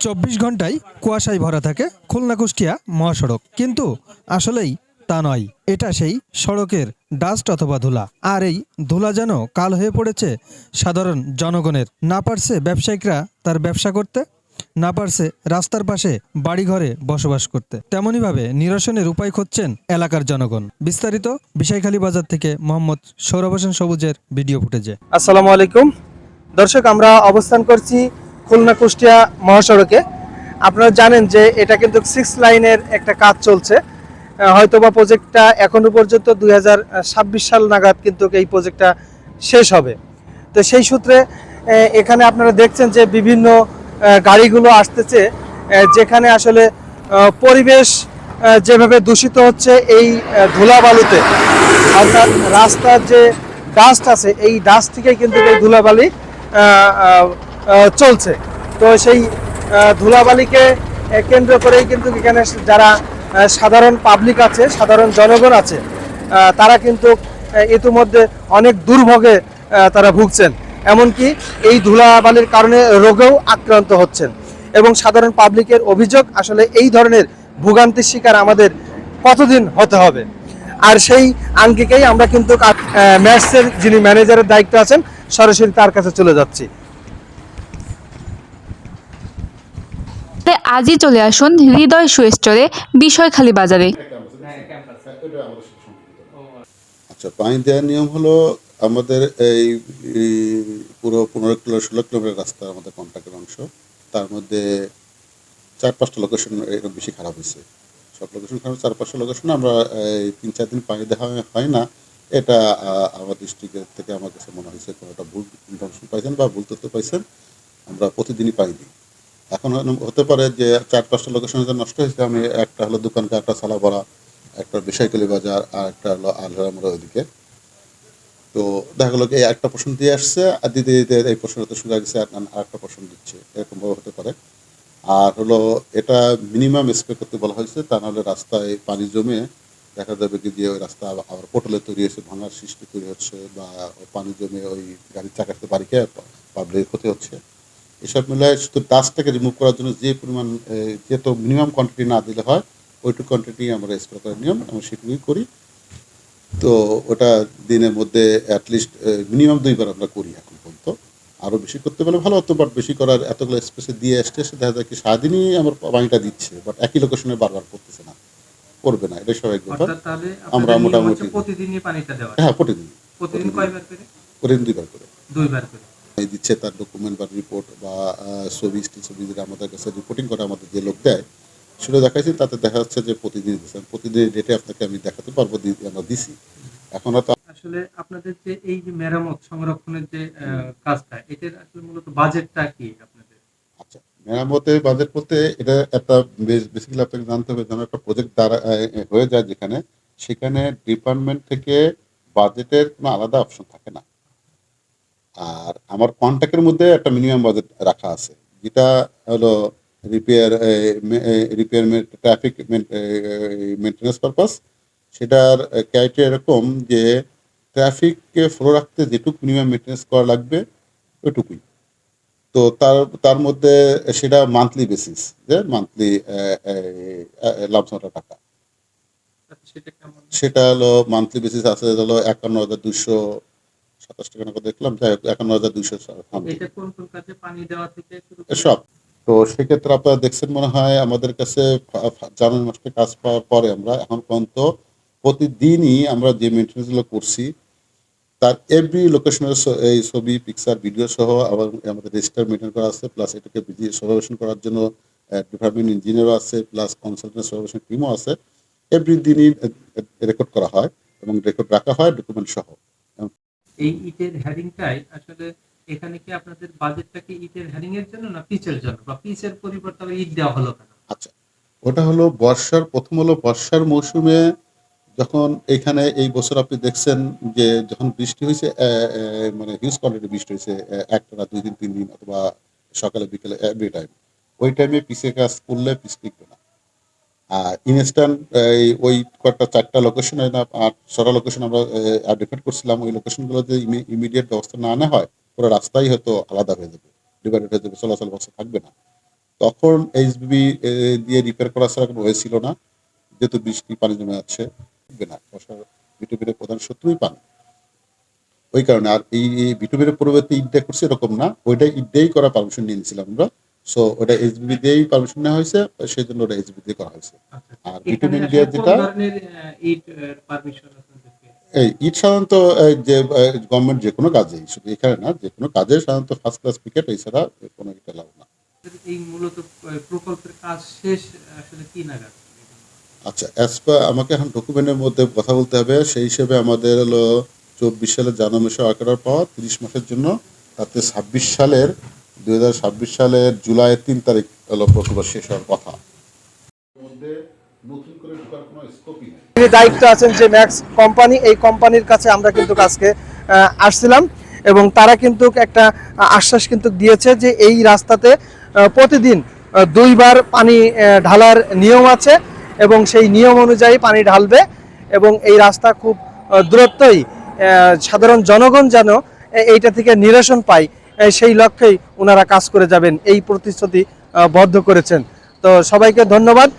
24 ঘন্টায় কুয়াশায় ভরা থাকে খুলনা কুষ্টিয়া মহাসড়ক, কিন্তু আসলেই তা নয়। এটা সেই সড়কের ডাস্ট অথবা ধুলা। আর এই ধুলা যেন কাল হয়ে পড়েছে সাধারণ জনগণের। না পারছে ব্যবসায়িকরা তার ব্যবসা করতে, না পারছে রাস্তার পাশে বাড়িঘরে বসবাস করতে। তেমনইভাবে নিরসনের উপায় খুঁজছেন এলাকার জনগণ। বিস্তারিত বিষয়খালী বাজার থেকে মোহাম্মদ সৌরভ হোসেন সবুজের ভিডিও ফুটেজে। আসসালামু আলাইকুম দর্শক, আমরা অবস্থান করছি খুলনা কুষ্টিয়া মহাসড়কে। আপনারা জানেন যে এটা কিন্তু 6 লাইনের একটা কাজ চলছে। হয়তোবা প্রজেক্টটা এখনো পর্যন্ত 2026 সাল নাগাদ কিন্তু এই প্রজেক্টটা শেষ হবে। তো সেই সূত্রে এখানে আপনারা দেখছেন যে বিভিন্ন গাড়িগুলো আসতেছে, যেখানে আসলে পরিবেশ যেভাবে দূষিত হচ্ছে এই ধুলাবালুতে, অর্থাৎ রাস্তার যে ডাস্ট আছে এই ডাস্ট থেকেই কিন্তু এই ধুলাবালি চলছে। তো সেই ধুলাবালিকে কেন্দ্র করেই কিন্তু এখানে যারা সাধারণ পাবলিক আছে, সাধারণ জনগণ আছে, তারা কিন্তু ইতিমধ্যে অনেক দুর্ভোগে তারা ভুগছেন। এমনকি এই ধুলাবালির কারণে রোগেও আক্রান্ত হচ্ছেন। এবং সাধারণ পাবলিকের অভিযোগ, আসলে এই ধরনের ভোগান্তির শিকার আমাদের কতদিন হতে হবে। আর সেই আঙ্কিকেই আমরা কিন্তু ম্যাটসের যিনি ম্যানেজারের দায়িত্ব আছেন, সরাসরি তার কাছে চলে যাচ্ছি। আজই চলে আসুন হৃদয় শু স্টোরে, বিষয়খালী বাজারে। আচ্ছা, পানি দেওয়ার নিয়ম হলো আমাদের এই পুরো 15 কিলো 16 কিলোমিটার রাস্তা আমাদের কন্ট্রাক্টের অংশ। তার মধ্যে 4-5টা লোকেশন এরকম বেশি খারাপ হয়েছে। সব লোকেশন খারাপ, 4-5টা লোকেশন আমরা 3-4 দিন পানি দেওয়া হয় না। এটা আমার ডিস্ট্রিক্টের থেকে আমার কাছে মনে হয়েছে কোনোটা ভুল ইনফরমেশন পাইছেন বা ভুল তথ্য পাইছেন। আমরা প্রতিদিনই পানি দিই। এখন হতে পারে যে 4-5টা লোকেশন নষ্ট হয়েছে। আমি একটা হলো দোকানকে, একটা সালা ভরা, একটা বিষয়কালী বাজার, আর একটা হলো আলহারা ওইদিকে। তো দেখা গেলো এই একটা পোর্শন দিয়ে আসছে, আর দিতে দিতে এই পোর্শন হতে শুরু গেছে, আর একটা পোর্শন দিচ্ছে, এরকমভাবে হতে পারে। আর হলো এটা মিনিমাম স্প্রে করতে বলা হয়েছে, তা নাহলে রাস্তায় পানি জমে দেখা যাবে কি যে ওই রাস্তা আবার পটলে তৈরি হয়েছে, ভাঙার সৃষ্টি তৈরি হচ্ছে, বা পানি জমে ওই গাড়ির চাকাতে বাড়ি খেয়ে পাবলিক ক্ষতি হচ্ছে। এসব মিলে শুধু ডাস্টটাকে রিমুভ করার জন্য যে পরিমাণ যেহেতু মিনিমাম কোয়ান্টিটি না দিলে হয়, ওইটুকু কোয়ান্টিটি আমরা স্প্রে করার নিয়ম আমরা সেটুকুই করি। তো ওটা দিনের মধ্যে অ্যাটলিস্ট মিনিমাম 2বার আমরা করি এখন পর্যন্ত। আরও বেশি করতে পারলে ভালো হতো, বাট বেশি করার এতগুলো স্পেসে দিয়ে আসতে এসে দেখা যায় কি সারাদিনই আমার পানিটা দিচ্ছে, বাট একই লোকেশনে বারবার করতেছে না, করবে না, এটাই স্বাভাবিক ব্যাপার। আমরা মোটামুটি প্রতিদিনই পানিটা দেওয়া। হ্যাঁ, প্রতিদিন কয়বার করে? প্রতিদিন 2বার করে করে দিচ্ছে। তার ডকুমেন্ট বা রিপোর্ট বা ছবি যেটা আমাদের কাছে রিপোর্টিং করে আমাদের যে লোক দেয়, সেটা দেখাইছি। তাতে দেখা যাচ্ছে যে প্রতিদিন দিচ্ছেন, প্রতিদিন ডেটে আপনাকে আমি দেখাতে পারবো আমরা দিছি। এখন হয়তো আসলে আপনাদের যে এই যে মেরামত সংরক্ষণের যে কাজটা, এটার আসলে মূলত বাজেটটা কি আপনাদের? আচ্ছা, মেরামতের বাজেট বলতে এটা একটা বেসিক্যালি আপনাকে জানতে হবে, যেন একটা প্রজেক্ট দ্বারা হয়ে যায় যেখানে, সেখানে ডিপার্টমেন্ট থেকে বাজেটের কোনো আলাদা অপশন থাকে না। আর আমার কন্ট্রাক্টের মধ্যে একটা মিনিমাম বাজেট রাখা আছে, যেটা হলো রিপেয়ার ট্রাফিক মেনটেন্যান্স পারপাস। সেটার ক্রাইটেরিয়া এরকম যে ট্রাফিককে ফ্লো রাখতে যেটুকু মিনিমাম মেনটেন্যান্স করা লাগবে ওইটুকুই। তো তার মধ্যে সেটা মান্থলি বেসিস, যে মান্থলি লামসামটা টাকা, সেটা হলো মান্থলি বেসিস আছে হলো 51,227 টাকা করে দেখলাম, যাই হোক 51,200 সব। তো সেক্ষেত্রে আপনারা দেখছেন মনে হয় আমাদের কাছে জানুয়ারি মাসে কাজ পাওয়ার পরে আমরা এখন পর্যন্ত প্রতিদিনই আমরা যে মেনটেন্যান্সগুলো করছি তার এভরি লোকেশনের এই ছবি, পিকচার, ভিডিও সহ আবার আমাদের রেজিস্টার মেনটেন করা আছে। প্লাস এটাকে সার্ভেশন করার জন্য ডিপার্টমেন্ট ইঞ্জিনিয়ারও আছে, প্লাস কনসালটেন্ট সার্ভেশন টিমও আছে। এভরি দিনই রেকর্ড করা হয় এবং রেকর্ড রাখা হয় ডকুমেন্ট সহ। এই ইটের হ্যারিংটাই আসলে এখানে কি আপনাদের বাজেটটা কি ইটের হ্যারিং এর জন্য না পিচের জন্য, বা পিচের পরিবর্তে আবার ইট দেওয়া হলো কেন? আচ্ছা, ওটা হলো বর্ষার মৌসুমে, যখন এখানে এই বছর আপনি দেখছেন যে যখন বৃষ্টি হয়েছে, মানে হিউজ কোয়ান্টিটি বৃষ্টি হয়েছে, একটানা 2 দিন 3 দিন অথবা সকালে বিকেলে এভরি টাইম, ওই টাইমে পিচে কাজ করলে পিচ টিকবে না। আর ইনস্ট্যান্ট ওই কয়েকটা 4টা লোকেশনে না 8-6টা লোকেশন আমরা ডিফাইন করছিলাম, ওই লোকেশনগুলো যদি ইমিডিয়েট ব্যবস্থা না নেওয়া হয়, পুরো রাস্তাই হয়তো আলাদা হয়ে যাবে, ডিভাইডেড হয়ে যাবে, চলাচল ব্যবস্থা থাকবে না। তখন এইচবিবি দিয়ে রিপেয়ার করা ছাড়া কোনো ওয়ে ছিল না, যেহেতু বৃষ্টি পানি জমে আছে না। বিটুবির প্রধান শত্রুই পানি, ওই কারণে। আর এই বিটুবির পূর্ববর্তী ইট দিয়ে করছে এরকম না, ওইটা ইট দিয়েই করা পারমিশন নিয়ে নিয়েছিলাম আমরা। সো ওটা এইচবিবি দিয়েই পারমিশন নেওয়া হয়েছে, সেই জন্য ওটা এইচবিবি দিয়ে করা হয়েছে। আর বিটুমিন দিয়ে যেটা এই ইট সাধারণত যে গভর্নমেন্ট যে কোনো কাজেই, শুধু এখানে না, যে কোনো কাজে সাধারণত ফার্স্ট ক্লাস পিকেট, এছাড়া কোনো ইট লাভ না। এই মূলত প্রকল্পের কাজ শেষ আসলে কি নাগাদ? আচ্ছা, আমাকে এখন ডকুমেন্টের মধ্যে কথা বলতে হবে। সেই হিসেবে আমাদের হলো 24 সালের জানুয়ারি মাসে অর্ডার পাওয়া 30 মাসের জন্য, তাতে 2026 সালের জুলাইয়ের 3 তারিখ হলো প্রকল্প শেষ হওয়ার কথা। নতুন করে ঢোকার কোনো স্কোপই নেই। তিনি দায়িত্ব আছেন যে ম্যাক্স কোম্পানি, এই কোম্পানির কাছে আমরা কিন্তু আজকে আসছিলাম এবং তারা কিন্তু একটা আশ্বাস কিন্তু দিয়েছে যে এই রাস্তাতে প্রতিদিন 2 বার পানি ঢালার নিয়ম আছে এবং সেই নিয়ম অনুযায়ী পানি ঢালবে এবং এই রাস্তা খুব দ্রুতই সাধারণ জনগণ যেন এইটা থেকে নিরসন পায়, সেই লক্ষ্যেই ওনারা কাজ করে যাবেন, এই প্রতিশ্রুতি বদ্ধ করেছেন। তো সবাইকে ধন্যবাদ।